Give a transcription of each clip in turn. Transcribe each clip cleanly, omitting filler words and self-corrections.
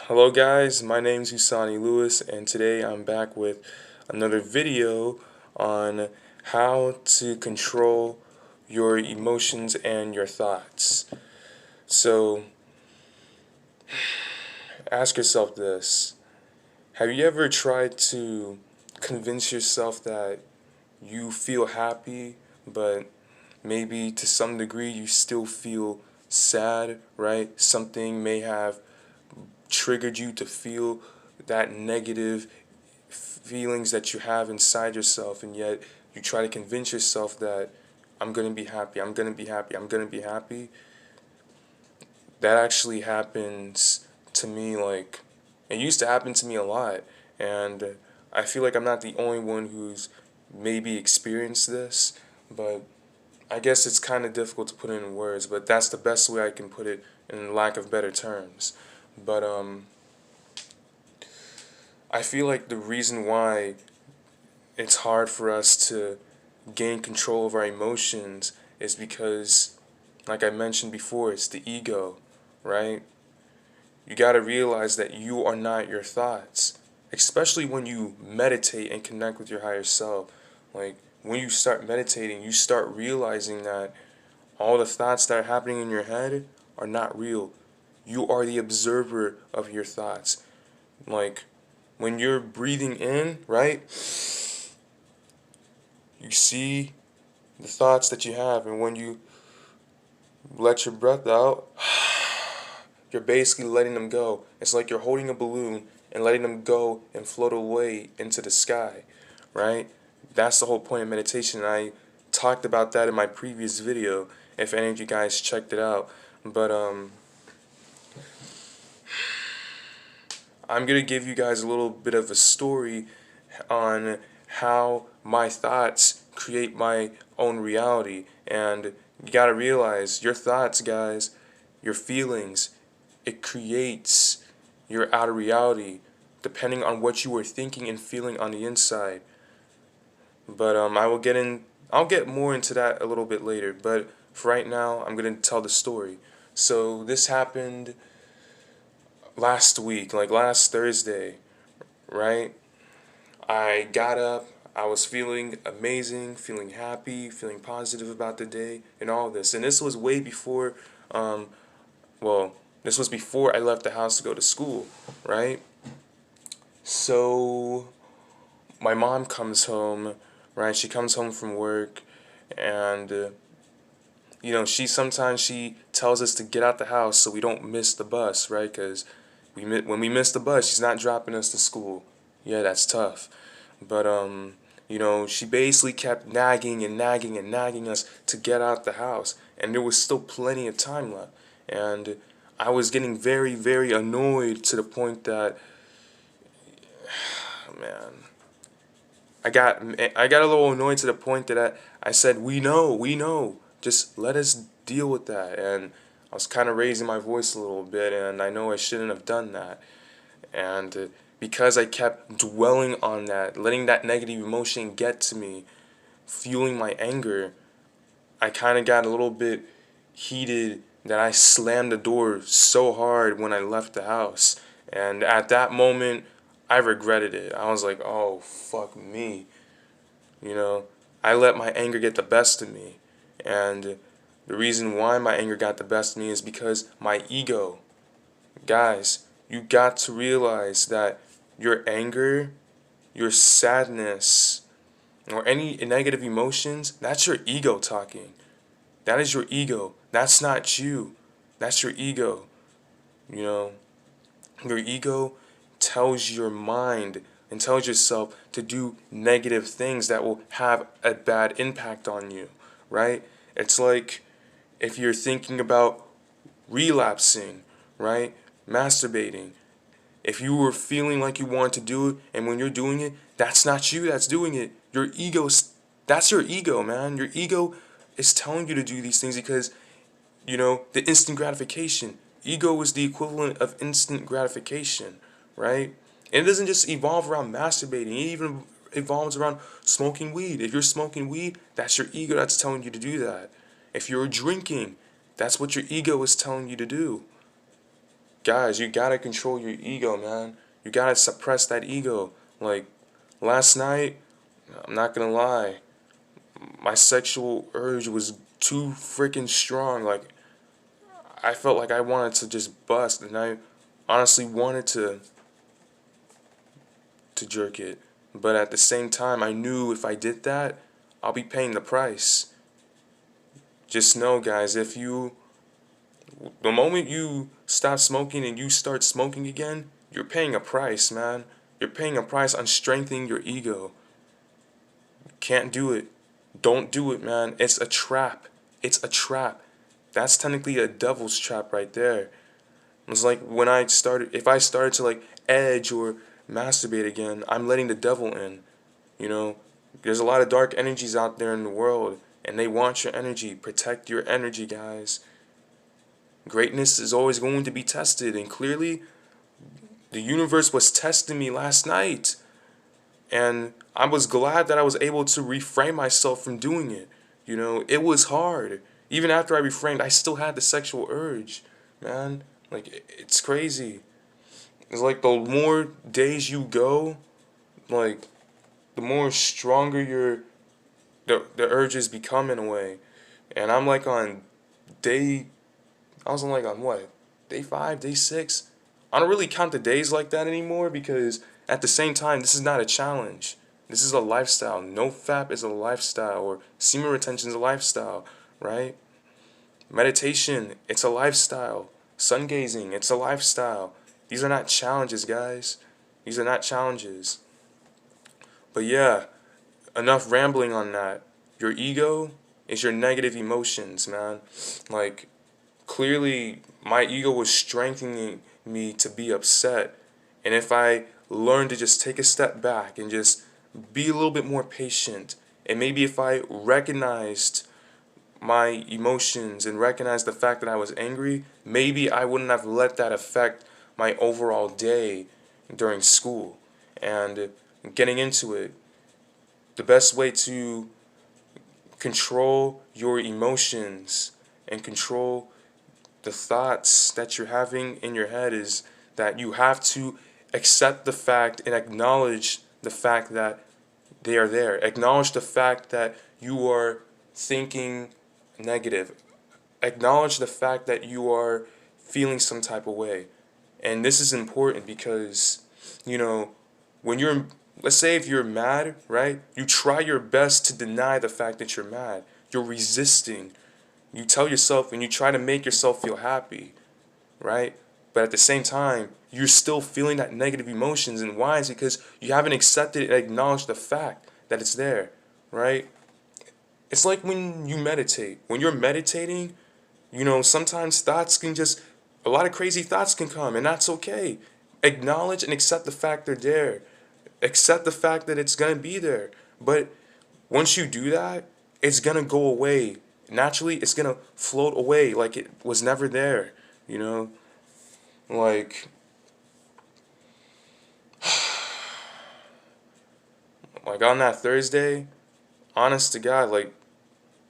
Hello guys, my name's Usani Lewis and today I'm back with another video on how to control your emotions and your thoughts. So ask yourself this: have you ever tried to convince yourself that you feel happy, but maybe to some degree you still feel sad, right? Something may have triggered you to feel that negative feelings that you have inside yourself, and yet you try to convince yourself that I'm gonna be happy, I'm gonna be happy, I'm gonna be happy. That actually happens to me, like, it used to happen to me a lot, and I feel like I'm not the only one who's maybe experienced this, but I guess it's kind of difficult to put it in words, but that's the best way I can put it in lack of better terms. But I feel like the reason why it's hard for us to gain control of our emotions is because, like I mentioned before, it's the ego, right? You got to realize that you are not your thoughts, especially when you meditate and connect with your higher self. Like, when you start meditating, you start realizing that all the thoughts that are happening in your head are not real. You are the observer of your thoughts. Like, when you're breathing in, right, you see the thoughts that you have, and when you let your breath out, you're basically letting them go. It's like you're holding a balloon and letting them go and float away into the sky, right? That's the whole point of meditation. I talked about that in my previous video, if any of you guys checked it out. But I'm gonna give you guys a little bit of a story on how my thoughts create my own reality. And you gotta realize your thoughts, guys, your feelings, it creates your outer reality depending on what you are thinking and feeling on the inside. But I'll get more into that a little bit later, but for right now I'm gonna tell the story. So this happened last week, like last Thursday, right? I got up, I was feeling amazing, feeling happy, feeling positive about the day, and all this. And this was way before, um, well, this was before I left the house to go to school, right? So my mom comes home, right? She comes home from work, and she sometimes she tells us to get out the house so we don't miss the bus, right? Because when we miss the bus, she's not dropping us to school. Yeah, that's tough. But she basically kept nagging and nagging and nagging us to get out the house, and there was still plenty of time left. And I was getting very, very annoyed to the point that, man, I got a little annoyed to the point that I said, we know, just let us deal with that. And I was kind of raising my voice a little bit, and I know I shouldn't have done that. And because I kept dwelling on that, letting that negative emotion get to me, fueling my anger, I kind of got a little bit heated that I slammed the door so hard when I left the house. And at that moment, I regretted it. I was like, oh, fuck me. You know, I let my anger get the best of me. And the reason why my anger got the best of me is because my ego. Guys, you got to realize that your anger, your sadness, or any negative emotions, that's your ego talking. That is your ego. That's not you. That's your ego. You know, your ego tells your mind and tells yourself to do negative things that will have a bad impact on you, right? It's like if you're thinking about relapsing, right? Masturbating. If you were feeling like you want to do it, and when you're doing it, that's not you that's doing it. Your ego, that's your ego, man. Your ego is telling you to do these things because, the instant gratification. Ego is the equivalent of instant gratification, right? And it doesn't just evolve around masturbating. It even evolves around smoking weed. If you're smoking weed, that's your ego that's telling you to do that. If you're drinking, that's what your ego is telling you to do. guys, you gotta control your ego, man. You gotta suppress that ego. Like, last night, I'm not gonna lie, my sexual urge was too freaking strong. Like, I felt like I wanted to just bust, and I honestly wanted to jerk it. But at the same time, I knew if I did that, I'll be paying the price. Just know, guys, the moment you stop smoking and you start smoking again, you're paying a price, man. You're paying a price on strengthening your ego. Can't do it. Don't do it, man. It's a trap. It's a trap. That's technically a devil's trap right there. It's like if I started to like edge or masturbate again, I'm letting the devil in. You know, there's a lot of dark energies out there in the world, and they want your energy. Protect your energy, guys. Greatness is always going to be tested, and clearly, the universe was testing me last night. And I was glad that I was able to refrain myself from doing it. You know, it was hard. Even after I refrained, I still had the sexual urge, man. Like, it's crazy. It's like the more days you go, like, the more stronger the urges become in a way. And I'm like on day, I was on like on what? Day 5, day 6? I don't really count the days like that anymore because at the same time, this is not a challenge. This is a lifestyle. No fap is a lifestyle, or semen retention is a lifestyle, right? Meditation, it's a lifestyle. Sun gazing, it's a lifestyle. These are not challenges, guys. These are not challenges. But yeah, enough rambling on that. Your ego is your negative emotions, man. Like, clearly, my ego was strengthening me to be upset. And if I learned to just take a step back and just be a little bit more patient, and maybe if I recognized my emotions and recognized the fact that I was angry, maybe I wouldn't have let that affect my overall day during school. And getting into it, the best way to control your emotions and control the thoughts that you're having in your head is that you have to accept the fact and acknowledge the fact that they are there. Acknowledge the fact that you are thinking negative. Acknowledge the fact that you are feeling some type of way. And this is important because, you know, when you're, let's say if you're mad, right? You try your best to deny the fact that you're mad. You're resisting. You tell yourself and you try to make yourself feel happy, right? But at the same time, you're still feeling that negative emotions. And why? Is because you haven't accepted and acknowledged the fact that it's there, right? It's like when you meditate. When you're meditating, you know, sometimes a lot of crazy thoughts can come, and that's okay. Acknowledge and accept the fact they're there. Accept the fact that it's going to be there. But once you do that, it's going to go away. Naturally, it's going to float away like it was never there, you know? Like, like on that Thursday, honest to God, like,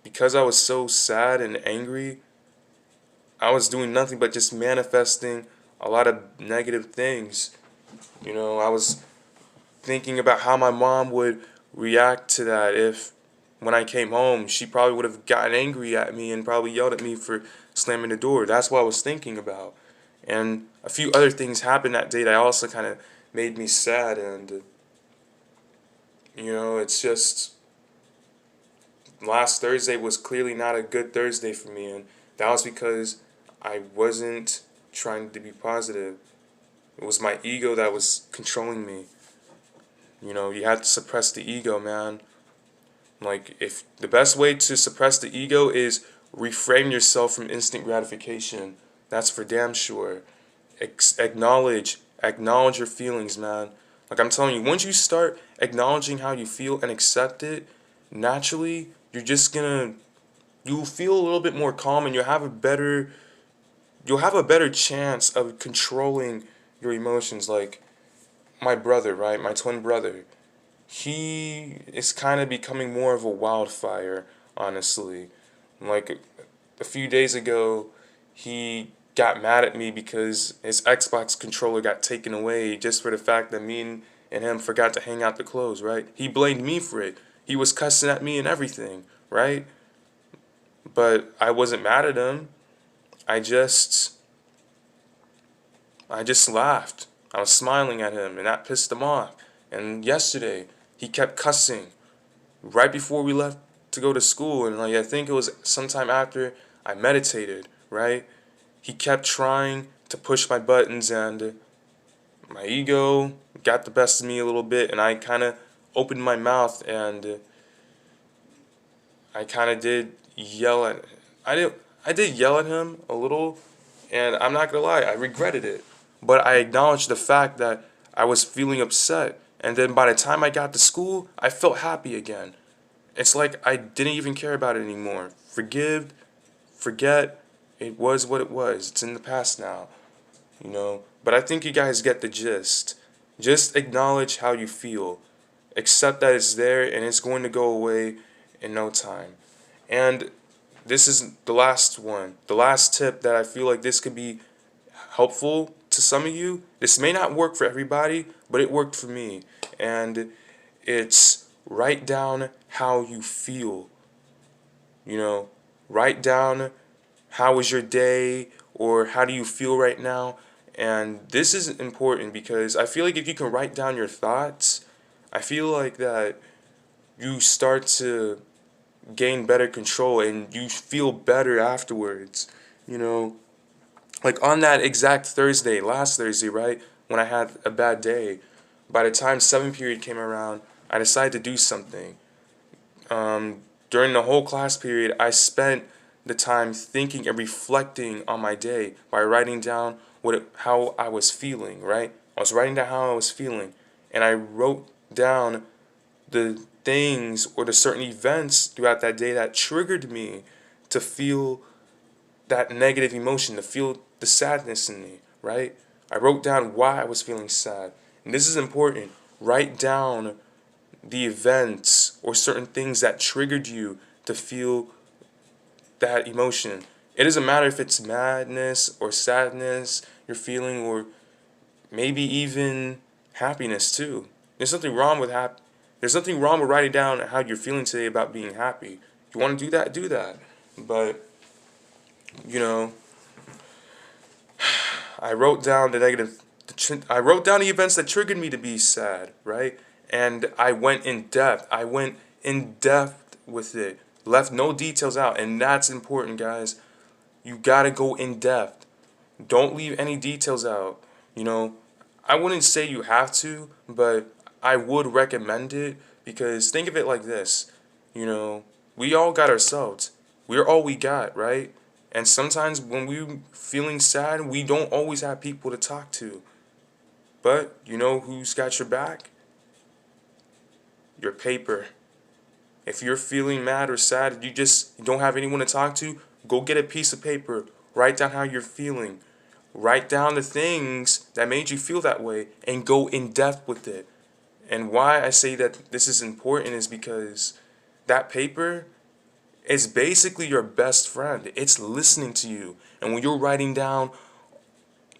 because I was so sad and angry, I was doing nothing but just manifesting a lot of negative things. You know, I was thinking about how my mom would react to that if when I came home, she probably would have gotten angry at me and probably yelled at me for slamming the door. That's what I was thinking about. And a few other things happened that day that also kind of made me sad. And, you know, it's just last Thursday was clearly not a good Thursday for me. And that was because I wasn't trying to be positive. It was my ego that was controlling me. You know, you have to suppress the ego, man. Like, if the best way to suppress the ego is reframe yourself from instant gratification. That's for damn sure. Acknowledge your feelings, man. Like I'm telling you, once you start acknowledging how you feel and accept it, naturally, you'll feel a little bit more calm and you'll have a better chance of controlling your emotions. Like my brother, right? My twin brother. He is kind of becoming more of a wildfire, honestly. Like a few days ago, he got mad at me because his Xbox controller got taken away just for the fact that me and him forgot to hang out the clothes, right? He blamed me for it. He was cussing at me and everything, right? But I wasn't mad at him. I just I just laughed. I was smiling at him and that pissed him off. And yesterday he kept cussing right before we left to go to school, and like I think it was sometime after I meditated, right? He kept trying to push my buttons, and my ego got the best of me a little bit, and I kind of opened my mouth, and I kind of did yell at I did yell at him a little, and I'm not gonna lie, I regretted it. But I acknowledged the fact that I was feeling upset, and then by the time I got to school, I felt happy again. It's like I didn't even care about it anymore. Forgive, forget, it was what it was. It's in the past now, you know. But I think you guys get the gist. Just acknowledge how you feel. Accept that it's there and it's going to go away in no time. And this is the last one. The last tip that I feel like this could be helpful to some of you. This may not work for everybody, but it worked for me. And it's write down how you feel. You know, write down how was your day or how do you feel right now. And this is important because I feel like if you can write down your thoughts, I feel like that you start to gain better control and you feel better afterwards. You know, like on that exact Thursday, last Thursday, right, when I had a bad day, by the time 7th period came around, I decided to do something. During the whole class period, I spent the time thinking and reflecting on my day by writing down how I was feeling, right? I was writing down how I was feeling, and I wrote down the things or the certain events throughout that day that triggered me to feel that negative emotion, to feel the sadness in me, right? I wrote down why I was feeling sad. And this is important. Write down the events or certain things that triggered you to feel that emotion. It doesn't matter if it's madness or sadness you're feeling, or maybe even happiness too. There's nothing wrong with There's nothing wrong with writing down how you're feeling today about being happy. If you want to do that, do that. But you know, I wrote down I wrote down the events that triggered me to be sad, right? And I went in depth. I went in depth with it. Left no details out, and that's important, guys. You gotta go in depth. Don't leave any details out. You know, I wouldn't say you have to, but I would recommend it because think of it like this. You know, we all got ourselves. We're all we got, right? And sometimes when we're feeling sad, we don't always have people to talk to. But you know who's got your back? Your paper. If you're feeling mad or sad, you don't have anyone to talk to, go get a piece of paper. Write down how you're feeling. Write down the things that made you feel that way and go in depth with it. And why I say that this is important is because that paper is basically your best friend. It's listening to you. And when you're writing down,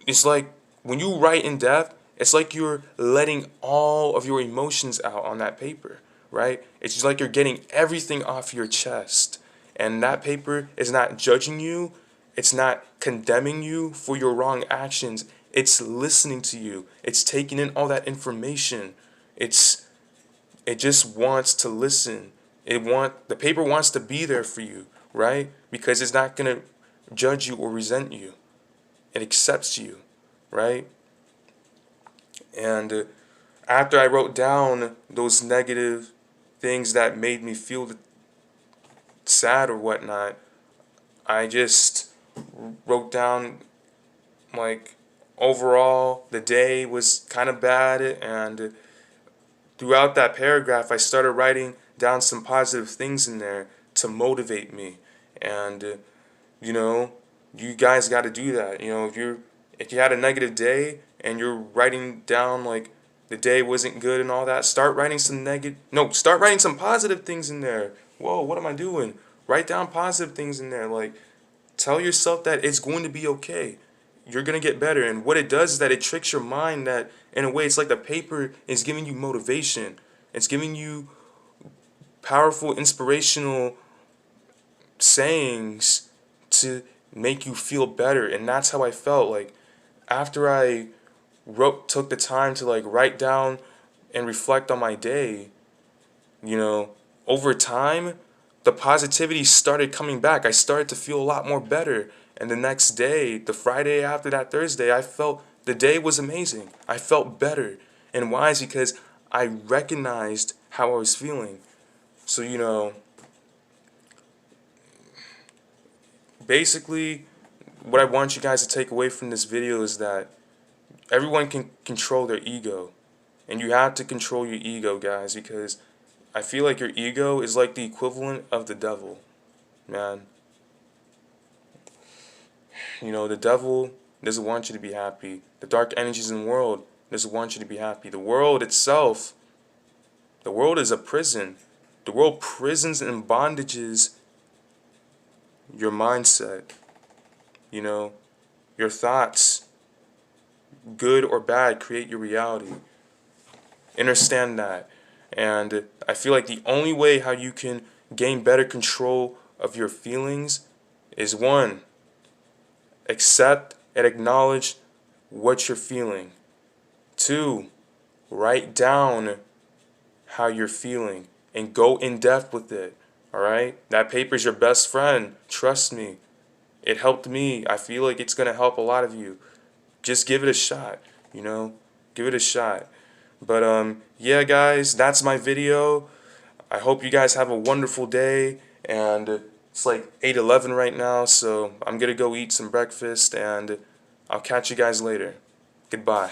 it's like when you write in depth, it's like you're letting all of your emotions out on that paper, right? It's just like you're getting everything off your chest. And that paper is not judging you. It's not condemning you for your wrong actions. It's listening to you. It's taking in all that information. It just wants to listen. The paper wants to be there for you, right? Because it's not gonna judge you or resent you. It accepts you, right? And after I wrote down those negative things that made me feel sad or whatnot, I just wrote down like overall the day was kind of bad, and throughout that paragraph I started writing down some positive things in there to motivate me. And you know, you guys got to do that. You know, if you had a negative day and you're writing down like the day wasn't good and all that, start writing some positive things in there. Whoa, what am I doing? Write down positive things in there. Like, tell yourself that it's going to be okay. you're gonna get better. And what it does is that it tricks your mind that, in a way, it's like the paper is giving you motivation. It's giving you powerful, inspirational sayings to make you feel better. And that's how I felt. Like, after I took the time to like write down and reflect on my day, you know, over time, the positivity started coming back. I started to feel a lot more better. And the next day, the Friday after that Thursday, I felt the day was amazing. I felt better. And why? Is because I recognized how I was feeling. So, basically, what I want you guys to take away from this video is that everyone can control their ego. And you have to control your ego, guys, because I feel like your ego is like the equivalent of the devil, man. The devil doesn't want you to be happy. The dark energies in the world doesn't want you to be happy. The world itself, the world is a prison. The world prisons and bondages your mindset, your thoughts, good or bad, create your reality. Understand that. And I feel like the only way how you can gain better control of your feelings is, one, accept and acknowledge what you're feeling. Two, write down how you're feeling and go in depth with it. Alright? That paper's your best friend. Trust me. It helped me. I feel like it's going to help a lot of you. Just give it a shot. Give it a shot. But yeah, guys, that's my video. I hope you guys have a wonderful day. And it's like 8:11 right now, so I'm going to go eat some breakfast, and I'll catch you guys later. Goodbye.